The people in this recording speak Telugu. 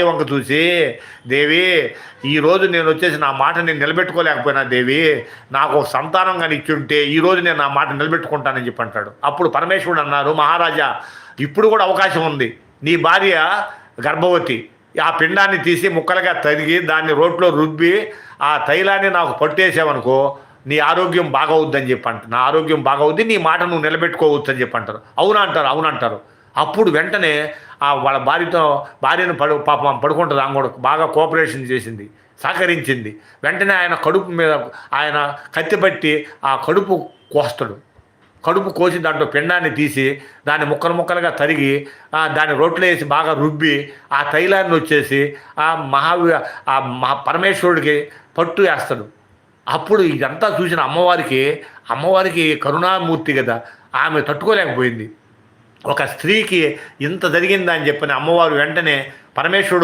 వంక చూసి, దేవి ఈరోజు నేను వచ్చేసి నా మాట నేను నిలబెట్టుకోలేకపోయినా దేవి, నాకు ఒక సంతానం కానీ ఇచ్చుంటే ఈరోజు నేను నా మాట నిలబెట్టుకుంటానని చెప్పి అంటాడు. అప్పుడు పరమేశ్వరుడు అన్నారు, మహారాజా ఇప్పుడు కూడా అవకాశం ఉంది. నీ భార్య గర్భవతి, ఆ పిండాన్ని తీసి ముక్కలుగా తరిగి దాన్ని రోట్లో రుబ్బి ఆ తైలాన్ని నాకు పట్టేసావనుకో నీ ఆరోగ్యం బాగవుద్దని చెప్పి అంట. నా ఆరోగ్యం బాగవుద్ది, నీ మాట నువ్వు నిలబెట్టుకోవచ్చు అని చెప్పి అంటారు. అవునంటారు. అప్పుడు వెంటనే వాళ్ళ భార్యను పాపం పడుకుంటుంది. ఆమె కూడా బాగా కోఆపరేషన్ చేసింది, సహకరించింది. వెంటనే ఆయన కడుపు మీద ఆయన కత్తిపట్టి ఆ కడుపు కోస్తాడు. కడుపు కోసి దాంట్లో పిండాన్ని తీసి దాన్ని ముక్కలుగా తరిగి దాన్ని రోట్లో వేసి బాగా రుబ్బి ఆ తైలాన్ని వచ్చేసి ఆ పరమేశ్వరుడికి పట్టు వేస్తాడు. అప్పుడు ఇదంతా చూసిన అమ్మవారికి కరుణామూర్తి కదా, ఆమె తట్టుకోలేకపోయింది. ఒక స్త్రీకి ఇంత జరిగిందని చెప్పిన అమ్మవారు వెంటనే పరమేశ్వరుడు